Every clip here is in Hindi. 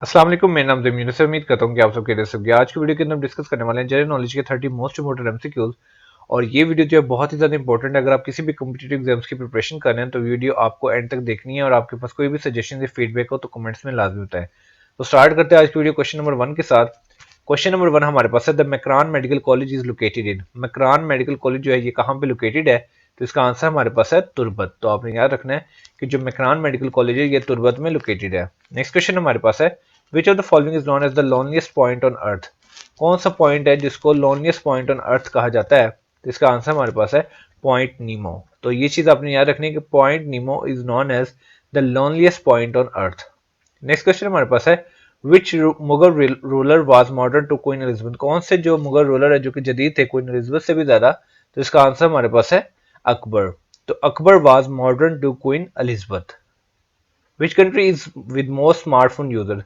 अस्सलाम वालेकुम, मेरा नाम ज़मीन है। उम्मीद करता हूँ कि आप सब खैरियत से होंगे। आज की वीडियो के अंदर हम डिस्कस करने वाले हैं जनरल नॉलेज के 30 मोस्ट इंपोर्टेंट एमसीक्यूज। और ये वीडियो जो है बहुत ही ज़्यादा इंपॉर्टेंट है। अगर आप किसी भी कम्पिटेटिव एग्जाम्स की प्रिपरेशन कर रहे हैं तो वीडियो आपको एंड तक देखनी है, और आपके पास कोई भी सजेशन या फीडबैक हो तो कमेंट्स में लाजमी होता है। तो स्टार्ट करते हैं आज की वीडियो क्वेश्चन नंबर 1 के साथ। क्वेश्चन नंबर 1 हमारे पास है, the Makran medical college is located in. Makran medical college जो है ये कहाँ पे लोकेटेड है? तो इसका आंसर हमारे पास है तुर्बत। तो आपने याद रखना है कि जो मैक्रान मेडिकल कॉलेज है ये तुर्बत में लोकेटेड है। नेक्स्ट क्वेश्चन हमारे पास है, which of the following is known as the loneliest point on earth. कौन सा पॉइंट है जिसको लोनलीस्ट पॉइंट ऑन अर्थ कहा जाता है? तो इसका आंसर हमारे पास है पॉइंट नीमो। तो ये चीज आपने याद रखनी है कि Point Nemo is known as the loneliest point on earth. Next question हमारे पास है, which Mughal ruler was modern to Queen Elizabeth. कौन से जो मुगल रूलर है जो कि जदीद थे क्वीन एलिजाबेथ से भी ज्यादा? तो इसका आंसर हमारे पास है अकबर। तो Akbar was modern to Queen Elizabeth. Which country is with most smartphone user.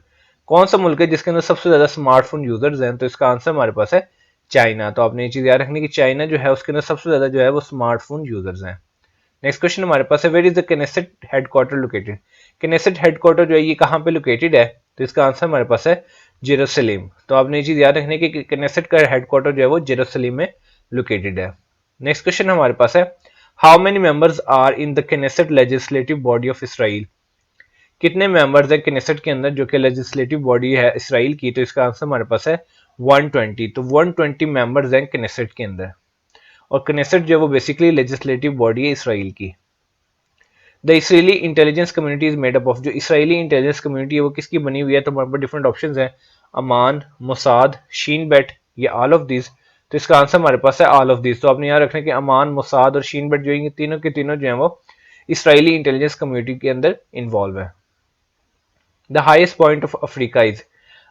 कौन सा मुल्क है जिसके अंदर सबसे ज्यादा स्मार्टफोन यूजर्स हैं? तो इसका आंसर हमारे पास है चाइना। तो आपने ये चीज याद रखनी कि चाइना जो है उसके अंदर सबसे ज्यादा जो है वो स्मार्टफोन यूजर्स हैं। नेक्स्ट क्वेश्चन हमारे पास है, where is the Knesset headquarter located. Knesset headquarter जो है ये कहाँ पे लोकेटेड है? तो इसका आंसर हमारे पास है जेरूसलम। तो आपने ये चीज याद रखनी है कि केनेसेट का हेडक्वार्टर जो है वो जेरूसलम में लोकेटेड है। नेक्स्ट क्वेश्चन हमारे पास है, how many members are in the Knesset legislative body of Israel. कितने मेंबर्स हैं किनेसेट के अंदर जो कि लेजिस्लेटिव बॉडी है इसराइल की? तो इसका आंसर हमारे पास है 120। तो 120 मेंबर्स हैं किनेसेट के अंदर। और किनेसेट जो है वो बेसिकली लेजिस्लेटिव बॉडी है इसराइल की। The Israeli intelligence community is made up of. जो इसराइली इंटेलिजेंस कम्युनिटी है वो किसकी बनी हुई है? तो हमारे पास डिफरेंट ऑप्शंस हैं, अमान, मोसाद, शीन बेट या ऑल ऑफ दिस। तो इसका आंसर हमारे पास है ऑल ऑफ दिस। तो आपने याद रखना है कि अमान, मोसाद और शीन बेट जो है तीनों के तीनों जो है वो इसराइली इंटेलिजेंस कम्युनिटी के अंदर इन्वॉल्व है। The highest point of Africa is.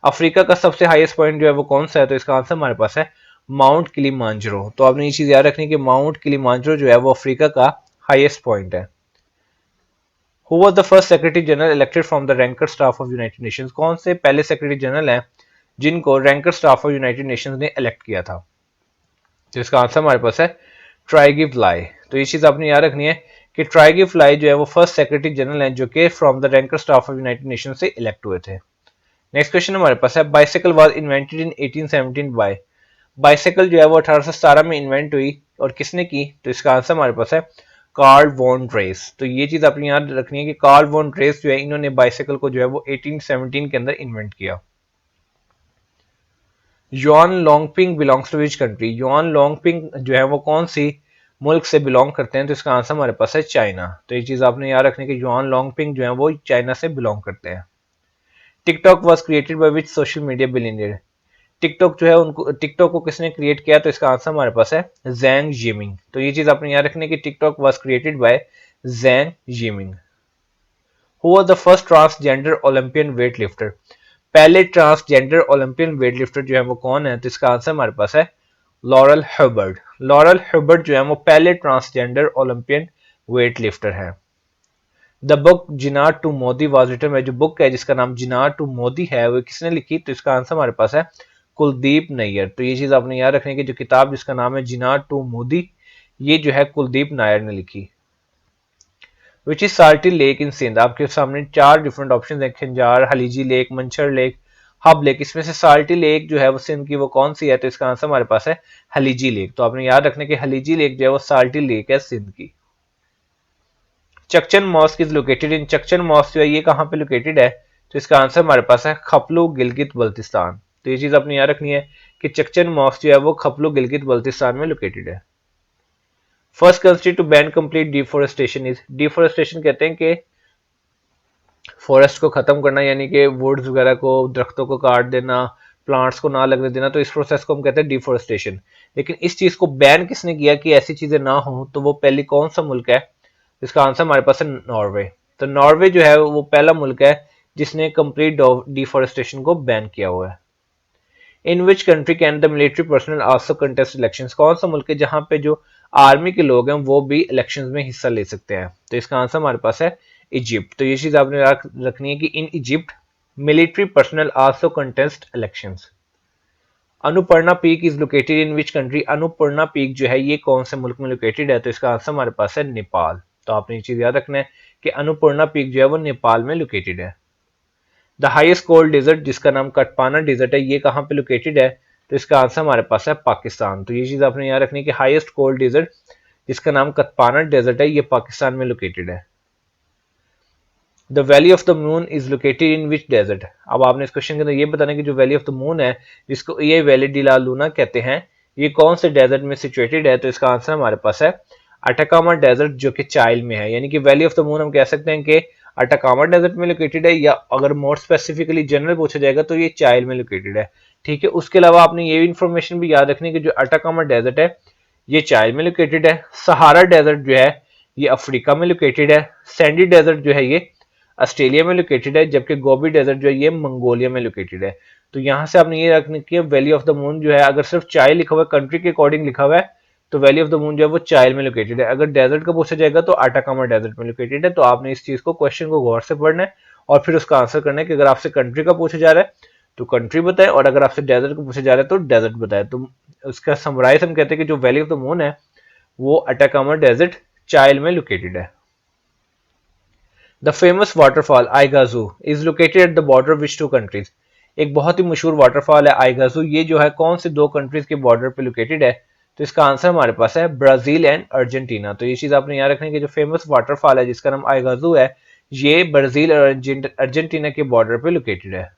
Africa का सबसे हाईएस्ट पॉइंट जो है वो कौन सा है? तो इसका आंसर हमारे पास है माउंट किलिमांजरो। तो आपने ये चीज याद रखनी है कि माउंट किलिमांजरो जो है वो अफ्रीका का हाईएस्ट पॉइंट है। Who was the first secretary general elected from the ranker staff of United Nations. कौन से पहले सेक्रेटरी जनरल हैं जिनको ranker staff of United Nations ने इलेक्ट किया था? तो इसका आंसर हमारे पास है ट्राइगिव लाई। तो ये चीज आपने याद रखनी है कि ट्राइगिव लाई जो है वो फर्स्ट सेक्रेटरी जनरल है जो कि from the ranker staff of United Nations से इलेक्ट हुए थे। नेक्स्ट क्वेश्चन हमारे पास है, bicycle was invented in 1817 by. Bicycle जो है वो 1817 में इन्वेंट हुई और किसने की? तो इसका आंसर हमारे पास है कार्ल वॉन ड्रेस। तो ये चीज आपने याद रखनी है कि कार्ल वॉन ड्रेस जो है इन्होंने बाइसाइकिल को जो है वो 1817 के अंदर इन्वेंट किया। Yuan Longping belongs to which country. Yuan Longping जो है वो कौन सी मुल्क से बिलोंग करते हैं? तो इसका आंसर हमारे पास है चाइना। तो ये चीज आपने याद रखनी है कि यॉन लोंगपिंग जो है वो चाइना से बिलोंग करते हैं। TikTok was created by which social media billionaire. TikTok जो है उनको टिकटॉक को किसने क्रिएट किया? तो इसका आंसर हमारे पास है जैंग जिमिंग। तो ये चीज आपने याद रखनी है कि TikTok was created by Zhang Yiming. Who was the first transgender Olympian weight lifter. पहले ट्रांसजेंडर ओलंपियन वेट लिफ्टर जो है वो कौन है? तो इसका आंसर हमारे पास है लॉरल हर्बर्ट। लॉरल हर्बर्ट जो है वो पहले ट्रांसजेंडर ओलंपियन वेट लिफ्टर है। The book Jinnah to Modi was written by. जो बुक है जिसका नाम जिनार टू मोदी है वो किसने लिखी? तो इसका आंसर हमारे पास है कुलदीप नैयर। तो ये चीज आपने याद रखनी है कि जो किताब जिसका नाम है जिनार टू मोदी ये जो है कुलदीप नायर ने लिखी। Which is salty lake in Sindh. आपके सामने चार डिफरेंट ऑप्शन है, Keenjhar, Haleji lake, Manchar lake, Hub lake. इसमें से साल्टी लेक जो है वो सिंध की वो कौन सी है? तो इसका आंसर हमारे पास है हलीजी लेक। तो आपने याद रखना कि हलीजी लेक जो है वो साल्टी लेक है सिंध की। Chaqchan mosque is located in. Chaqchan mosque जो है ये कहाँ पे लोकेटेड है? तो इसका आंसर हमारे पास है खपलू गिलगित बल्तिस्तान। तो ये चीज अपनी याद रखनी है कि चकचन मॉस्क जो है वो खपलू गिलगित बल्तिस्तान में लोकेटेड है। First country to ban complete deforestation is. Deforestation कहते हैं कि फॉरेस्ट को खत्म करना, यानी कि वुड्स वगैरह को, दरख्तों को काट देना, प्लांट्स को ना लगने देना। तो इस प्रोसेस को हम कहते हैं डिफोरेस्टेशन। लेकिन इस चीज को बैन किसने किया कि ऐसी चीजें ना हो? तो वो पहली कौन सा मुल्क है? इसका आंसर हमारे पास है नॉर्वे। तो नॉर्वे जो है वो पहला मुल्क है जिसने कंप्लीट डिफोरेस्टेशन को बैन किया हुआ है। In which country can the military personnel also contest elections. कौन सा मुल्क है जहां पे जो आर्मी के लोग हैं वो भी इलेक्शंस में हिस्सा ले सकते हैं? तो इसका आंसर हमारे पास है इजिप्ट। तो ये चीज आपने रखनी है कि in Egypt military personnel also contest elections. Annapurna peak is located in which country. Annapurna peak जो है ये कौन से मुल्क में लोकेटेड है? तो इसका आंसर हमारे पास है नेपाल। तो आपने ये चीज याद रखना है कि अनुपर्णा पीक जो है वो नेपाल में लोकेटेड है। द हाईएस्ट कोल्ड डेजर्ट जिसका नाम कटपाना डेजर्ट है, ये कहाँ पे लोकेटेड है? तो इसका आंसर हमारे पास है पाकिस्तान। तो ये चीज आपने याद रखनी है कि हाईएस्ट कोल्ड डेजर्ट जिसका नाम कटपाना डेजर्ट है, ये पाकिस्तान में लोकेटेड है। The valley of the moon is located in which desert? अब आपने इस क्वेश्चन के अंदर ये बताना कि जो वैली ऑफ द मून है, जिसको ये वैली डी ला लूना कहते हैं, ये कौन से डेजर्ट में सिचुएटेड है? तो इसका आंसर हमारे पास है अटाकामा डेजर्ट, जो कि चाइल में है। यानी कि वैली ऑफ द मून हम कह सकते हैं कि अटाकामा डेजर्ट में लोकेटेड है, या अगर मोर स्पेसिफिकली जनरल पूछा जाएगा तो ये चाइल में लोकेटेड है। ठीक है, उसके अलावा आपने ये इन्फॉर्मेशन भी याद रखनी है कि जो अटाकामा डेजर्ट है ये चाइल में लोकेटेड है। सहारा डेजर्ट जो है ये अफ्रीका में लोकेटेड है। सैंडी डेजर्ट जो है ये ऑस्ट्रेलिया में लोकेटेड है, जबकि गोबी डेजर्ट जो है ये मंगोलिया में लोकेटेड है। तो यहाँ से आपने ये रखने की वैली ऑफ द मून जो है, अगर सिर्फ चाइल लिखा हुआ है, कंट्री के अकॉर्डिंग लिखा हुआ है, तो वैली ऑफ द मून जो है वो चाइल में लोकेटेड है। अगर डेजर्ट का पूछा जाएगा तो अटाकामा डेजर्ट में लोकेटेड है। तो आपने इस चीज को, क्वेश्चन को गौर से पढ़ना है और फिर उसका आंसर करना है कि अगर आपसे कंट्री का पूछा जा रहा है तो कंट्री बताए, और अगर आपसे डेजर्ट का पूछा जा रहा है तो डेजर्ट बताए। तो उसका समराइज हम कहते हैं कि जो वैली ऑफ द मून है वो अटाकामा डेजर्ट चाइल में लोकेटेड है। The famous waterfall Iguazu is located at the border which two countries? एक बहुत ही मशहूर वाटरफॉल है आइगाजू, ये जो है कौन से दो कंट्रीज के बॉर्डर पे लोकेटेड है? तो इसका आंसर हमारे पास है ब्राजील एंड अर्जेंटीना। तो ये चीज आपने याद रखनी है कि जो फेमस वाटरफॉल है जिसका नाम आइगाजू है, ये ब्राजील और अर्जेंटीना के बॉर्डर पे लोकेटेड है।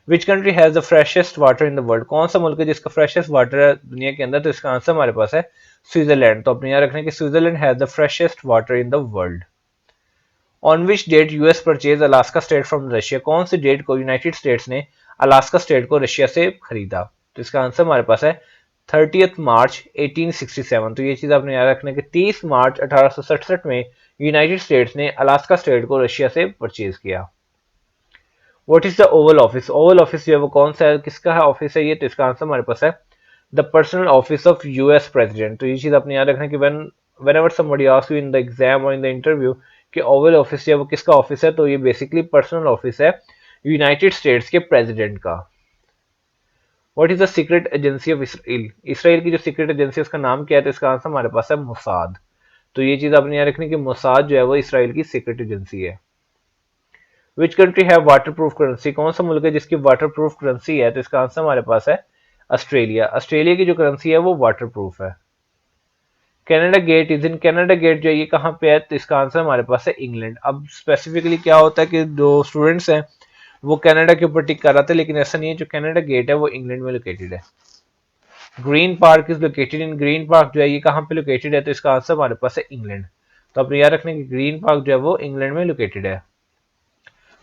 Which country has the freshest water in the world? कौन सा मुल्क है जिसका फ्रेशेस्ट वाटर है दुनिया के अंदर? तो इसका आंसर हमारे पास है स्विट्जरलैंड। तो अपने याद रखना है कि Switzerland has the freshest water in the world. On which date US purchase Alaska state from Russia? कौन सी डेट को यूनाइटेड स्टेट्स ने अलास्का स्टेट को रशिया से खरीदा? तो इसका आंसर हमारे पास है 30 मार्च 1867। तो ये चीज आपने याद रखना है कि 30 मार्च 1867 में यूनाइटेड स्टेट्स ने अलास्का स्टेट को रशिया से परचेज किया। What is the Oval office? Oval office जो है वो कौन सा है, किसका है ऑफिस है ये? तो इसका आंसर हमारे पास है the personal office of US president. तो ये चीज आपने याद रखना है कि whenever somebody asks you in the exam or in the interview कि ओवल ऑफिस है वो किसका ऑफिस है, तो ये बेसिकली पर्सनल ऑफिस है यूनाइटेड स्टेट्स के प्रेसिडेंट का। What is the secret agency of Israel? Israel की जो सीक्रेट एजेंसी है उसका नाम क्या है? तो इसका आंसर हमारे पास है मोसाद। तो ये चीज आपने याद रखनी कि मोसाद जो है वो इसराइल की सीक्रेट एजेंसी है। विच कंट्री है वाटर प्रूफ करेंसी? कौन सा मुल्क है जिसकी वाटर प्रूफ करेंसी है? तो इसका आंसर हमारे पास है ऑस्ट्रेलिया। ऑस्ट्रेलिया की जो करेंसी है वो वाटर प्रूफ है। Canada gate is in, Canada gate जो है ये कहाँ पे है? तो इसका आंसर हमारे पास है इंग्लैंड। अब स्पेसिफिकली क्या होता है कि जो स्टूडेंट्स हैं वो कनाडा के ऊपर टिक कर रहे थे, लेकिन ऐसा नहीं है। जो कनाडा गेट है वो इंग्लैंड में लोकेटेड है। Green park is located in, green park जो है ये कहाँ पे लोकेटेड है? तो इसका आंसर हमारे पास है इंग्लैंड। तो आप याद रखने की ग्रीन पार्क जो है वो इंग्लैंड में लोकेटेड है।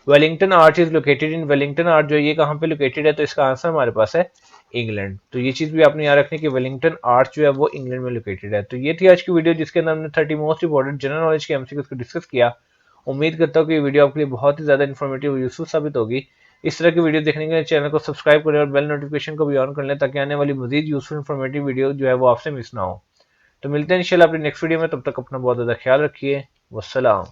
Wellington arch is located in, Wellington arch जो है ये कहाँ पे लोकेटेड है? तो इसका आंसर हमारे पास है इंग्लैंड। तो ये चीज भी आपने याद रखनी है कि वेलिंगटन आर्च जो है वो इंग्लैंड में लोकेटेड है। तो ये थी आज की वीडियो जिसके अंदर हमने 30 मोस्ट इंपोर्टेंट जनरल नॉलेज के एमसीक्यूज को डिस्कस किया। उम्मीद करता हूँ कि ये वीडियो आपके लिए बहुत ही ज्यादा इन्फॉर्मेटिव और यूजफुल साबित होगी। इस तरह की वीडियो देखने के लिए चैनल को सब्सक्राइब करें और बेल नोटिफिकेशन को भी ऑन कर लें, ताकि आने वाली मजीद यूजफुल इन्फॉर्मेटिव वीडियो जो है वो आपसे मिस ना हो। तो मिलते हैं इंशाल्लाह अपनी नेक्स्ट वीडियो में, तब तक अपना बहुत ज्यादा ख्याल रखिए। वस्सलाम।